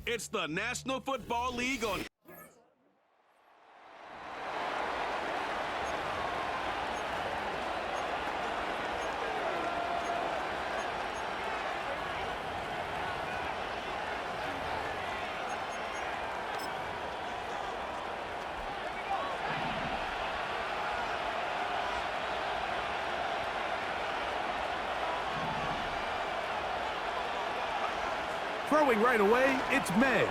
It's the National Football League on... Throwing right away, it's May.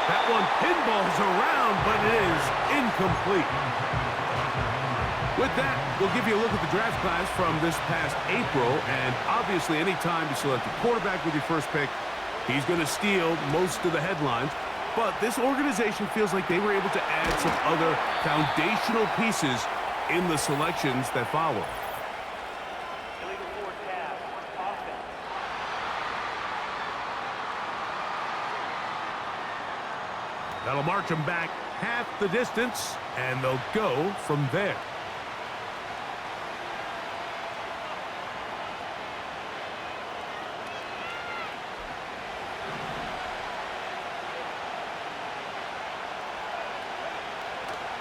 That one pinballs around, but it is incomplete. With that, we'll give you a look at the draft class from this past April, and obviously any time you select a quarterback with your first pick, he's going to steal most of the headlines. But this organization feels like they were able to add some other foundational pieces in the selections that follow. That'll march them back half the distance, and they'll go from there.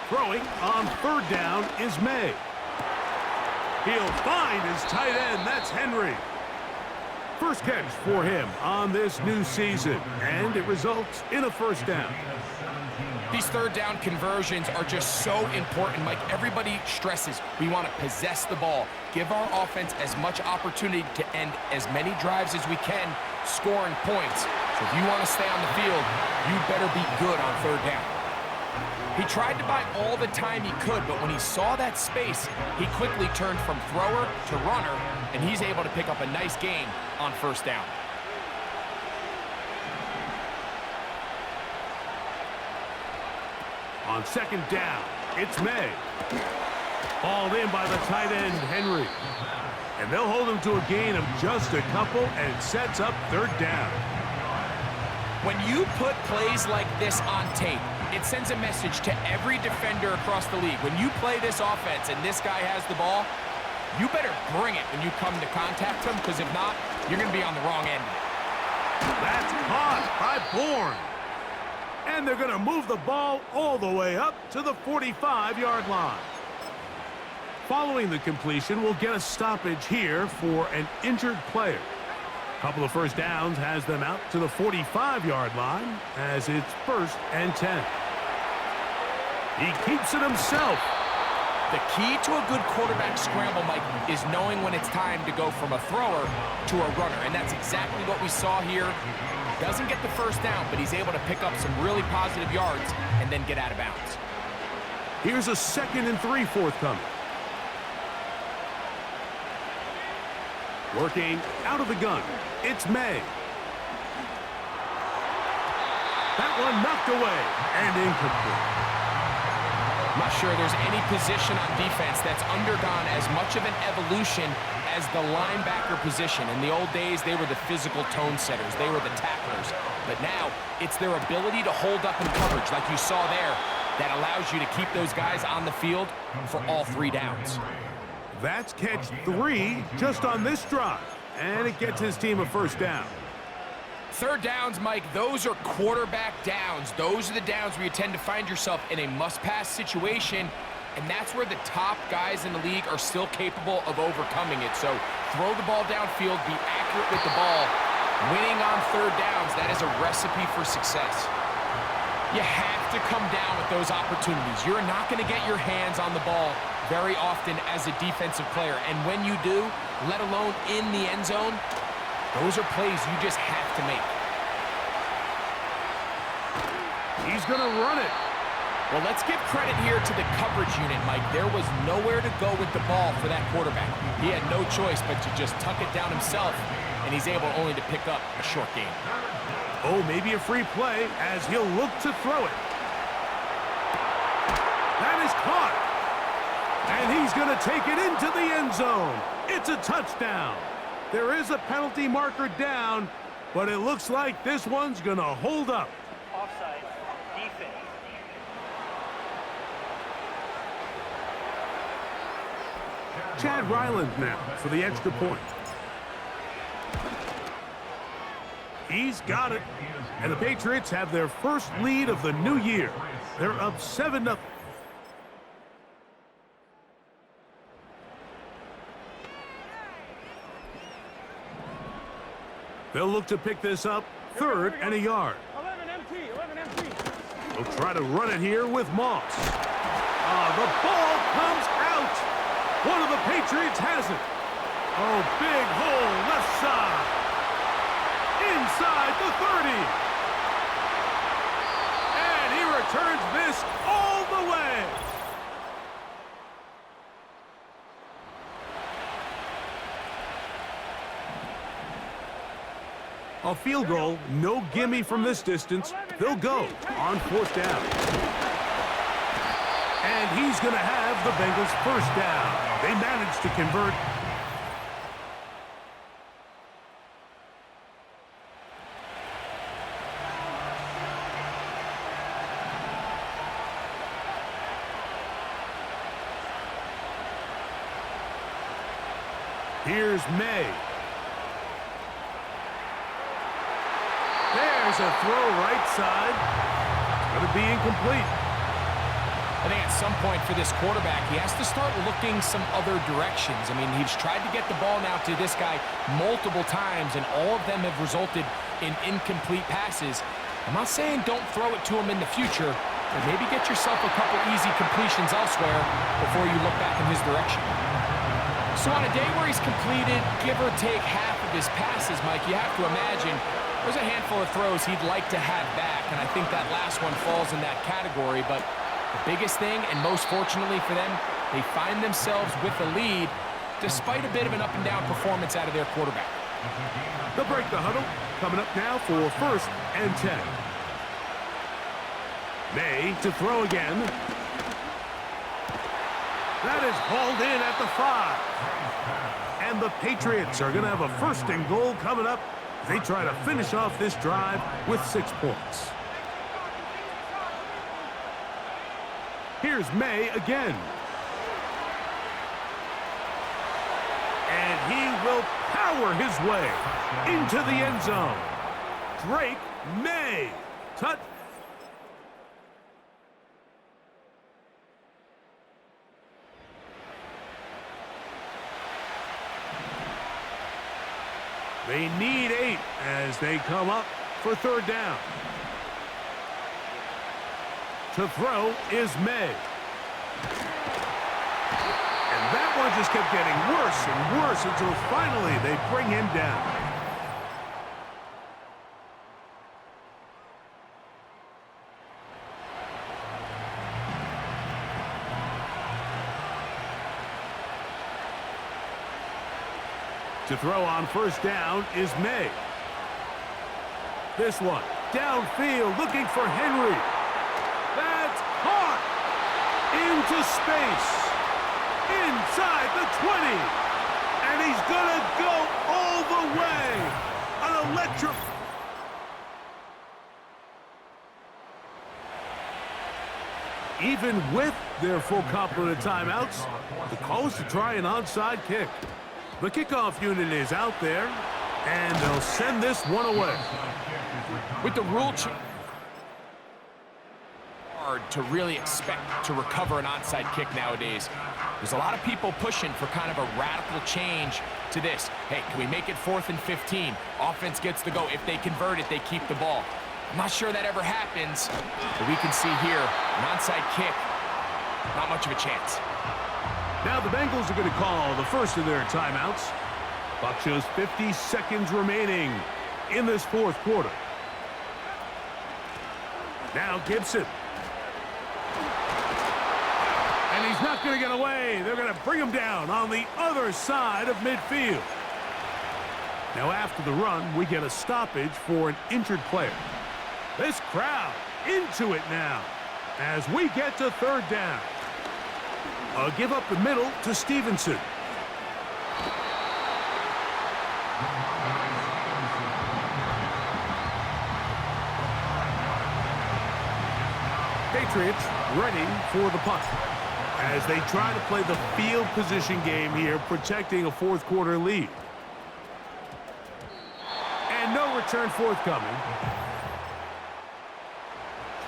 Throwing on third down is May. He'll find his tight end. That's Henry. First catch for him on this new season, and it results in a first down. These third down conversions are just so important, Mike. Everybody stresses we want to possess the ball, give our offense as much opportunity to end as many drives as we can, scoring points. So if you want to stay on the field, you better be good on third down. He tried to buy all the time he could, but when he saw that space, he quickly turned from thrower to runner, and he's able to pick up a nice gain on first down. On second down, it's May. Hauled in by the tight end, Henry. And they'll hold him to a gain of just a couple, and it sets up third down. When you put plays like this on tape, it sends a message to every defender across the league. When you play this offense and this guy has the ball, you better bring it when you come to contact him, because if not, you're going to be on the wrong end of it. That's caught by Bourne. And they're going to move the ball all the way up to the 45-yard line. Following the completion, we'll get a stoppage here for an injured player. A couple of first downs has them out to the 45-yard line as it's 1st and 10. He keeps it himself. The key to a good quarterback scramble, Mike, is knowing when it's time to go from a thrower to a runner, and that's exactly what we saw here. Doesn't get the first down, but he's able to pick up some really positive yards and then get out of bounds. Here's a 2nd and 3 forthcoming. Working out of the gun, it's May. That one knocked away and incomplete. I'm not sure there's any position on defense that's undergone as much of an evolution as the linebacker position. In the old days, they were the physical tone setters. They were the tacklers. But now, it's their ability to hold up in coverage, like you saw there, that allows you to keep those guys on the field for all 3 downs. That's catch 3 just on this drive, and it gets his team a first down. Third downs, Mike, those are quarterback downs. Those are the downs where you tend to find yourself in a must-pass situation, and that's where the top guys in the league are still capable of overcoming it. So throw the ball downfield, be accurate with the ball. Winning on third downs, that is a recipe for success. You have to come down with those opportunities. You're not going to get your hands on the ball very often as a defensive player, and when you do, let alone in the end zone, those are plays you just have to make. He's going to run it. Well, let's give credit here to the coverage unit, Mike. There was nowhere to go with the ball for that quarterback. He had no choice but to just tuck it down himself, and he's able only to pick up a short gain. Oh, maybe a free play as he'll look to throw it. That is caught. And he's going to take it into the end zone. It's a touchdown. There is a penalty marker down, but it looks like this one's going to hold up. Offside, defense. Chad Ryland now for the extra point. He's got it. And the Patriots have their first lead of the new year. They're up 7-0. They'll look to pick this up, 3rd and a yard. 11 MT. They'll try to run it here with Moss. The ball comes out. One of the Patriots has it. Oh, big hole left side. Inside the 30. And he returns this all the way. A field goal, no gimme from this distance. They'll go on 4th down. And he's going to have the Bengals 1st down. They managed to convert. Here's May. There's a throw right side. It's going to be incomplete. I think at some point for this quarterback, he has to start looking some other directions. I mean, he's tried to get the ball now to this guy multiple times, and all of them have resulted in incomplete passes. I'm not saying don't throw it to him in the future, but maybe get yourself a couple easy completions elsewhere before you look back in his direction. So on a day where he's completed, give or take half of his passes, Mike, you have to imagine there's a handful of throws he'd like to have back, and I think that last one falls in that category. But the biggest thing, and most fortunately for them, they find themselves with the lead despite a bit of an up-and-down performance out of their quarterback. They'll break the huddle. Coming up now for 1st and 10. May to throw again. That is hauled in at the 5. And the Patriots are going to have a 1st and goal coming up. They try to finish off this drive with 6 points. Here's May again. And he will power his way into the end zone. Drake May. Touch. They need 8 as they come up for 3rd down. To throw is May. And that one just kept getting worse and worse until finally they bring him down. To throw on 1st down is May. This one, downfield, looking for Henry. That's caught into space, inside the 20. And he's going to go all the way. An electric. Even with their full complement of timeouts, the call is to try an onside kick. The kickoff unit is out there, and they'll send this one away. With the rule change, hard to really expect to recover an onside kick nowadays. There's a lot of people pushing for kind of a radical change to this. Hey, can we make it 4th and 15? Offense gets to go. If they convert it, they keep the ball. I'm not sure that ever happens, but we can see here, an onside kick, not much of a chance. Now the Bengals are going to call the first of their timeouts. Clock shows 50 seconds remaining in this 4th quarter. Now Gibson. And he's not going to get away. They're going to bring him down on the other side of midfield. Now after the run, we get a stoppage for an injured player. This crowd into it now as we get to 3rd down. A give up the middle to Stevenson. Patriots ready for the punt as they try to play the field position game here, protecting a 4th quarter lead. And no return. return forthcoming.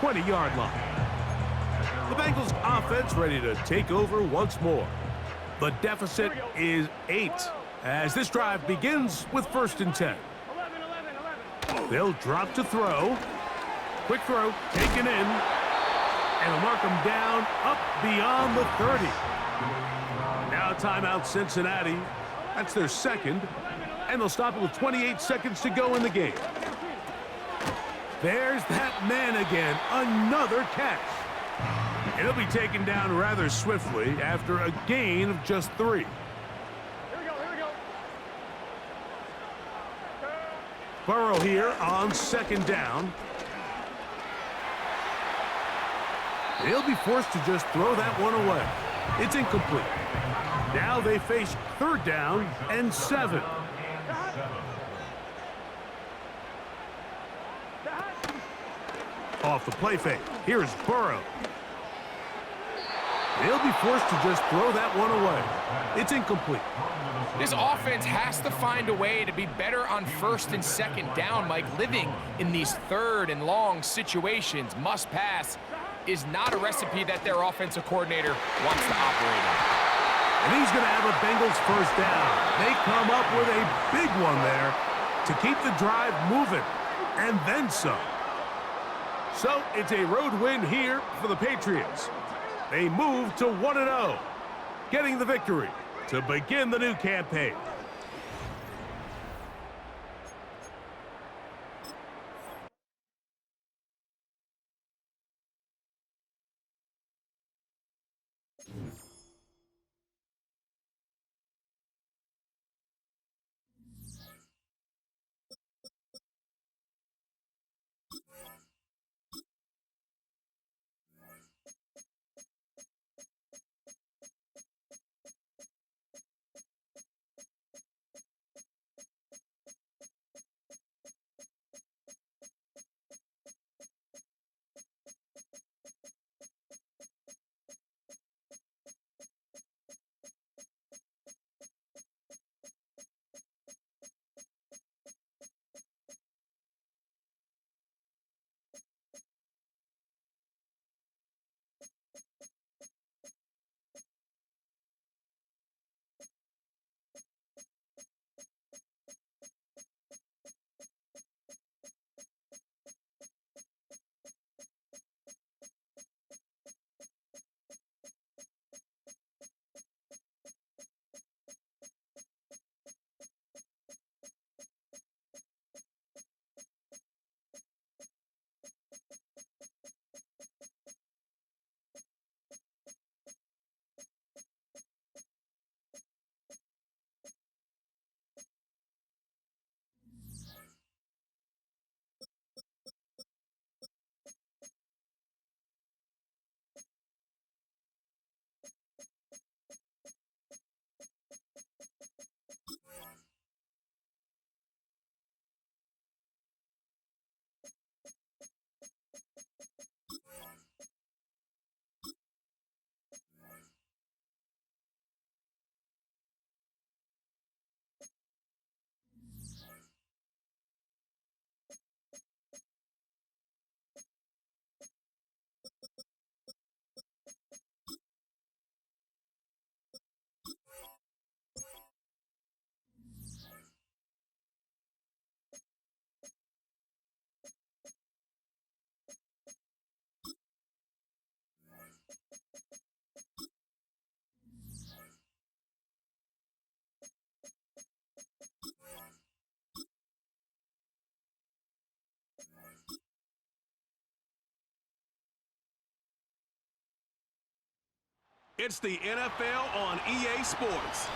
20-yard line. The Bengals offense ready to take over once more. The deficit is 8 as this drive begins with 1st and 10. 11. They'll drop to throw. Quick throw, taken in, and they'll mark them down up beyond the 30. Now timeout Cincinnati. That's their second, and they'll stop it with 28 seconds to go in the game. There's that man again, another catch. And he'll be taken down rather swiftly after a gain of just 3. Here we go. Burrow here on 2nd down. He'll be forced to just throw that one away. It's incomplete. Now they face 3rd down and 7. Off the play fake. Here's Burrow. He'll be forced to just throw that one away. It's incomplete. This offense has to find a way to be better on 1st and 2nd down, Mike. Living in these 3rd and long situations, must pass, is not a recipe that their offensive coordinator wants to operate in. And he's going to have a Bengals 1st down. They come up with a big one there to keep the drive moving, and then some. So it's a road win here for the Patriots. They move to 1-0, getting the victory to begin the new campaign. It's the NFL on EA Sports.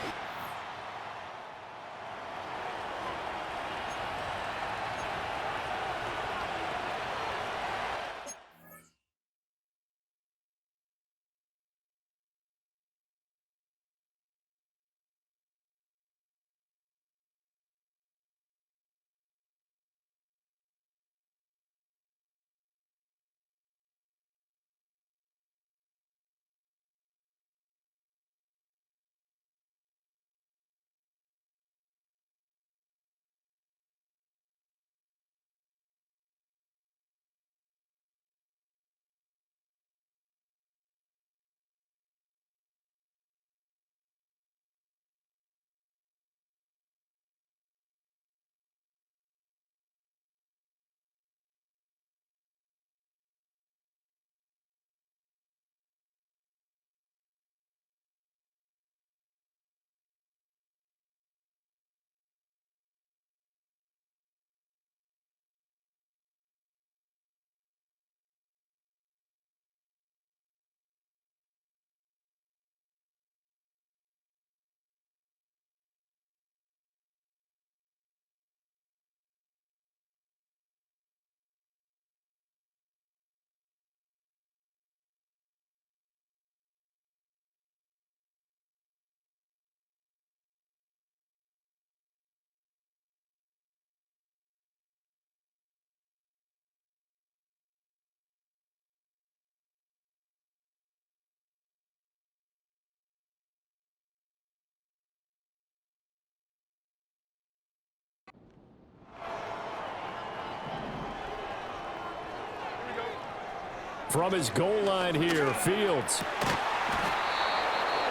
From his goal line here, Fields.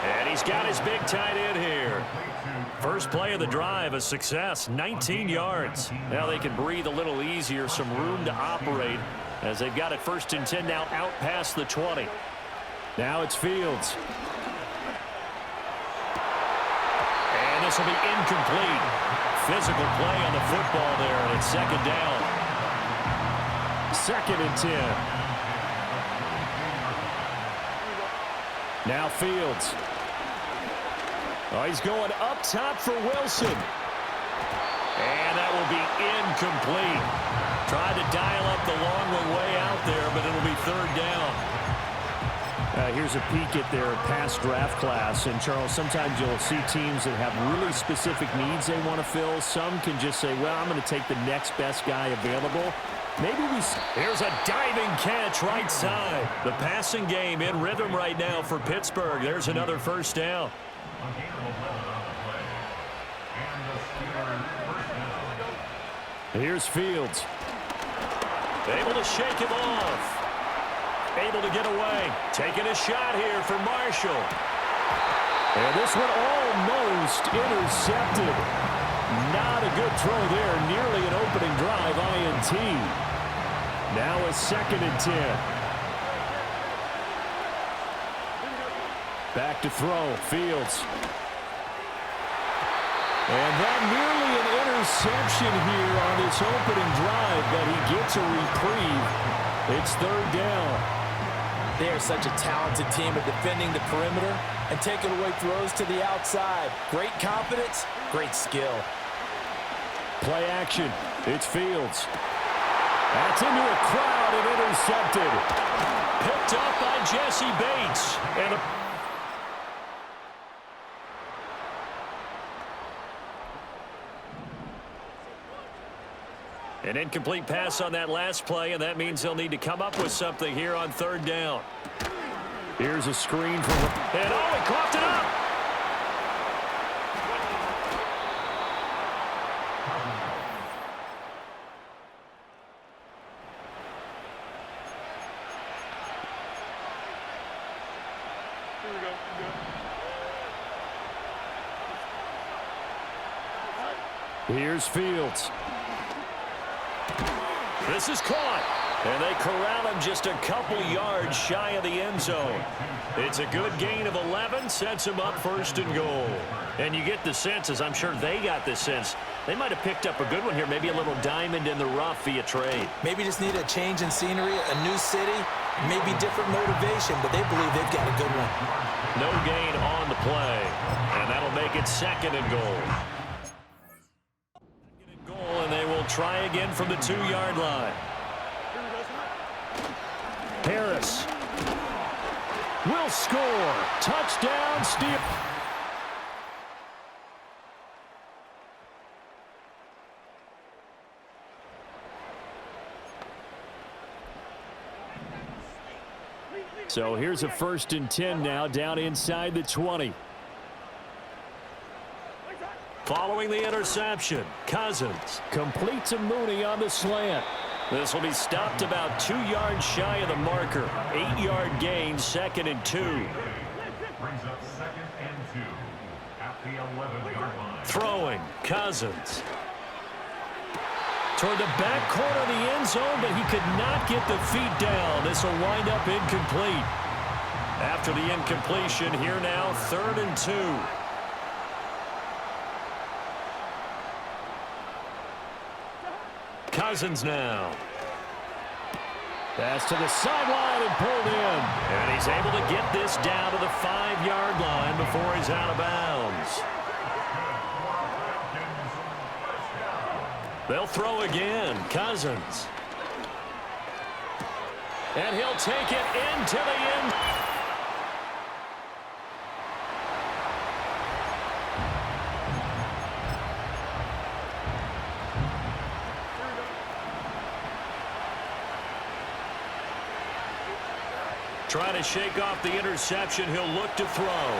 And he's got his big tight end here. First play of the drive, a success, 19 yards. Now they can breathe a little easier, some room to operate as they've got it 1st and 10 now out past the 20. Now it's Fields. And this will be incomplete. Physical play on the football there, and it's 2nd down. 2nd and 10. Now Fields. Oh, he's going up top for Wilson. And that will be incomplete. Tried to dial up the long one way out there, but it'll be 3rd down. Here's a peek at their past draft class. And, Charles, sometimes you'll see teams that have really specific needs they want to fill. Some can just say, well, I'm going to take the next best guy available. Maybe we... Here's a diving catch right side. The passing game in rhythm right now for Pittsburgh. There's another 1st down. Here's Fields. Able to shake him off. Able to get away. Taking a shot here for Marshall. And this one almost intercepted. Not a good throw there. Nearly an opening drive, INT. Now a 2nd and 10. Back to throw. Fields. And that nearly an interception here on this opening drive, but he gets a reprieve. It's 3rd down. They are such a talented team at defending the perimeter and taking away throws to the outside. Great confidence, great skill. Play action. It's Fields. That's into a crowd and intercepted. Picked up by Jesse Bates. And an incomplete pass on that last play, and that means they'll need to come up with something here on 3rd down. Here's a screen from... And oh, he coughed it up! Here's Fields. This is caught, and they corral him just a couple yards shy of the end zone. It's a good gain of 11, sets him up 1st and goal. And you get the sense, as I'm sure they got the sense, they might have picked up a good one here, maybe a little diamond in the rough via trade. Maybe just need a change in scenery, a new city, maybe different motivation, but they believe they've got a good one. No gain on the play, and that'll make it 2nd and goal. And they will try again from the 2-yard line. Harris will score. Touchdown, Steve. So here's a 1st and 10 now down inside the 20. Following the interception, Cousins Completes a Mooney on the slant. This will be stopped about 2 yards shy of the marker. 8-yard gain, 2nd and 2. Brings up 2nd and 2 at the 11-yard line. Throwing, Cousins. Toward the back corner of the end zone, but he could not get the feet down. This will wind up incomplete. After the incompletion, here now, 3rd and 2. Cousins now. Pass to the sideline and pulled in. And he's able to get this down to the 5-yard line before he's out of bounds. They'll throw again. Cousins. And he'll take it into the end. Trying to shake off the interception. He'll look to throw.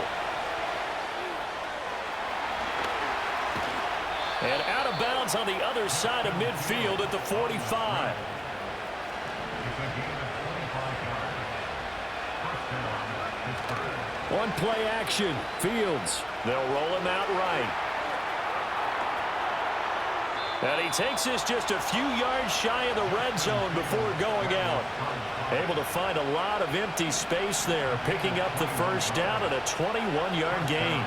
And out of bounds on the other side of midfield at the 45. On play action, Fields. They'll roll him out right. And he takes this just a few yards shy of the red zone before going out. Able to find a lot of empty space there, picking up the first down at a 21-yard gain.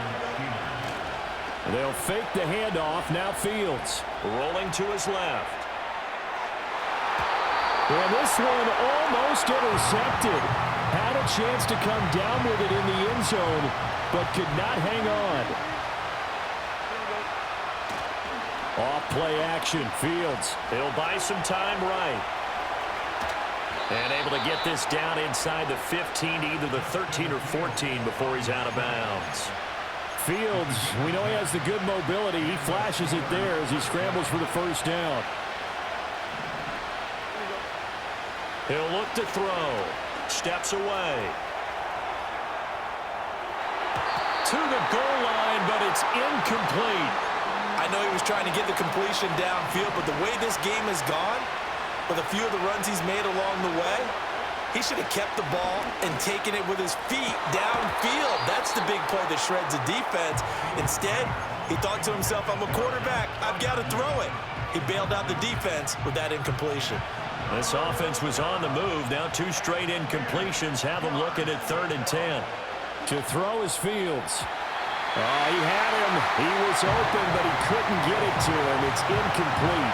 They'll fake the handoff. Now Fields. Rolling to his left. And this one almost intercepted. Had a chance to come down with it in the end zone, but could not hang on. Off play action, Fields. He'll buy some time right. And able to get this down inside the 15, either the 13 or 14 before he's out of bounds. Fields, we know he has the good mobility. He flashes it there as he scrambles for the first down. He'll look to throw. Steps away. To the goal line, but it's incomplete. I know he was trying to get the completion downfield, but the way this game has gone, with a few of the runs he's made along the way, he should have kept the ball and taken it with his feet downfield. That's the big play that shreds the defense. Instead, he thought to himself, I'm a quarterback. I've got to throw it. He bailed out the defense with that incompletion. This offense was on the move. Now 2 straight incompletions have them looking at 3rd and 10. To throw is Fields. He had him. He was open, but he couldn't get it to him. It's incomplete.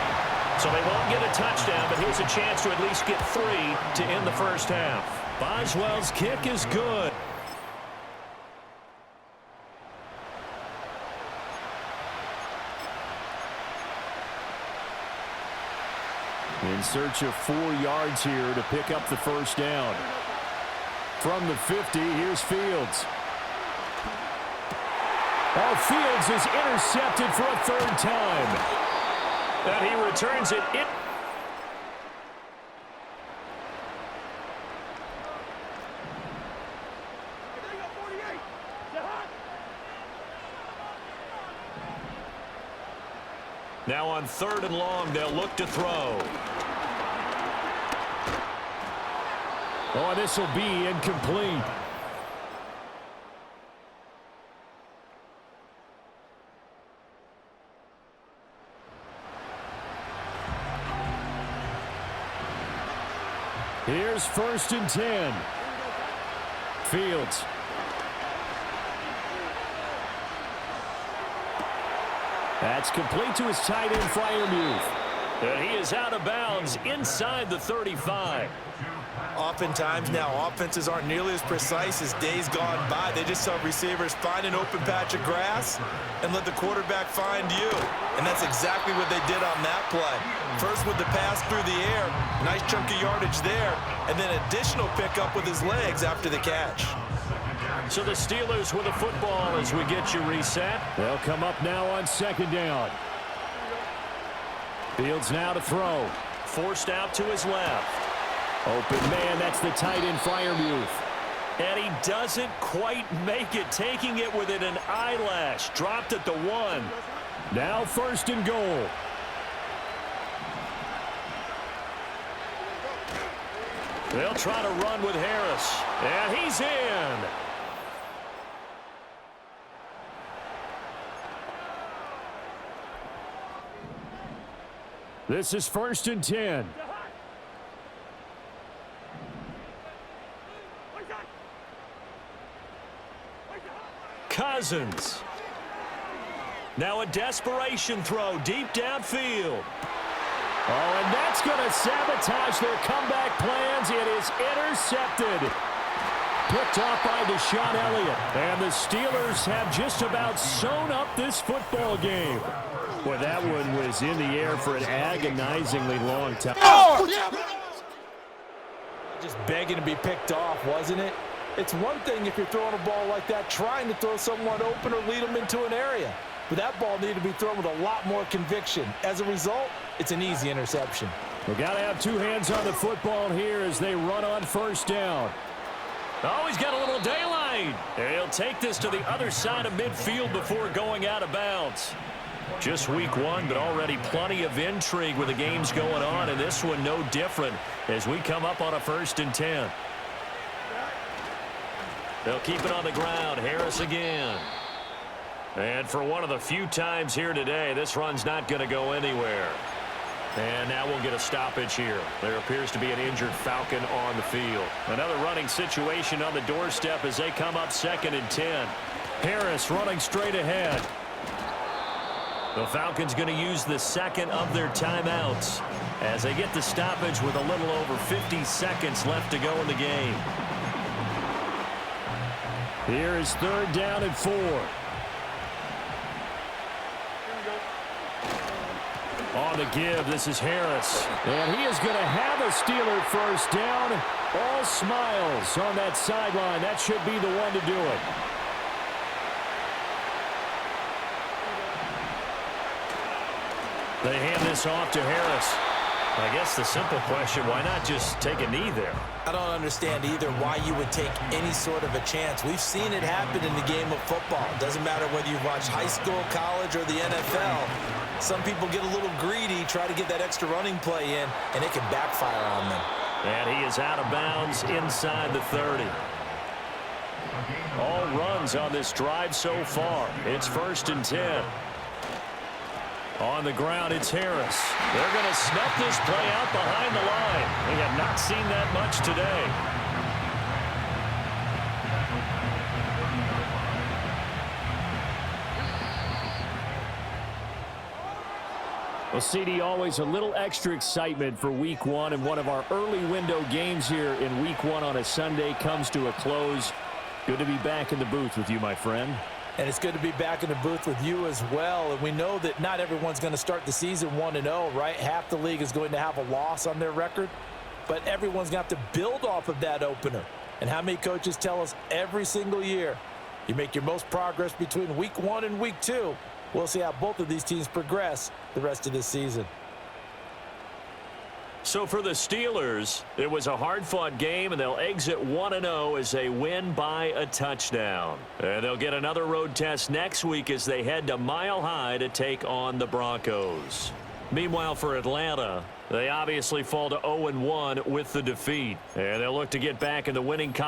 So they won't get a touchdown, but here's a chance to at least get 3 to end the first half. Boswell's kick is good. In search of 4 yards here to pick up the first down. From the 50, here's Fields. Oh, Fields is intercepted for a 3rd time. And he returns it. Now on 3rd and long, they'll look to throw. Oh, this will be incomplete. Here's 1st and 10. Fields. That's complete to his tight end, Freiermuth. And he is out of bounds inside the 35. Oftentimes now, offenses aren't nearly as precise as days gone by. They just have receivers find an open patch of grass and let the quarterback find you. And that's exactly what they did on that play. First with the pass through the air, nice chunk of yardage there, and then additional pickup with his legs after the catch. So the Steelers with the football as we get you reset. They'll come up now on 2nd down. Fields now to throw. Forced out to his left. Open man, that's the tight end, Freiermuth. And he doesn't quite make it, taking it within an eyelash. Dropped at the 1. Now 1st and goal. They'll try to run with Harris. And he's in. This is 1st and 10. Cousins. Now a desperation throw deep downfield. Oh, and that's going to sabotage their comeback plans. It is intercepted. Picked off by Deshaun Elliott. And the Steelers have just about sewn up this football game. Boy, that one was in the air for an agonizingly long time. Just begging to be picked off, wasn't it? It's one thing if you're throwing a ball like that, trying to throw someone open or lead them into an area. But that ball needed to be thrown with a lot more conviction. As a result, it's an easy interception. We've got to have 2 hands on the football here as they run on 1st down. Oh, he's got a little daylight. And he'll take this to the other side of midfield before going out of bounds. Just week 1, but already plenty of intrigue with the games going on, and this one no different as we come up on a 1st and 10. They'll keep it on the ground. Harris again. And for one of the few times here today, this run's not going to go anywhere. And now we'll get a stoppage here. There appears to be an injured Falcon on the field. Another running situation on the doorstep as they come up 2nd and 10. Harris running straight ahead. The Falcons going to use the second of their timeouts as they get the stoppage with a little over 50 seconds left to go in the game. Here is 3rd down and 4. On the give, this is Harris. And he is going to have a Steeler first down. All smiles on that sideline. That should be the one to do it. They hand this off to Harris. I guess the simple question, why not just take a knee there? I don't understand either why you would take any sort of a chance. We've seen it happen in the game of football. It doesn't matter whether you watch high school, college, or the NFL. Some people get a little greedy, try to get that extra running play in, and it can backfire on them. And he is out of bounds inside the 30. All runs on this drive so far. It's 1st and 10. On the ground, it's Harris. They're going to snuff this play out behind the line. We have not seen that much today. Well, CD, always a little extra excitement for Week 1, and one of our early window games here in Week 1 on a Sunday comes to a close. Good to be back in the booth with you, my friend. And it's good to be back in the booth with you as well. And we know that not everyone's going to start the season 1-0, right? Half the league is going to have a loss on their record. But everyone's going to have to build off of that opener. And how many coaches tell us every single year, you make your most progress between Week 1 and Week 2. We'll see how both of these teams progress the rest of this season. So for the Steelers, it was a hard-fought game, and they'll exit 1-0 as they win by a touchdown. And they'll get another road test next week as they head to Mile High to take on the Broncos. Meanwhile, for Atlanta, they obviously fall to 0-1 with the defeat. And they'll look to get back in the winning column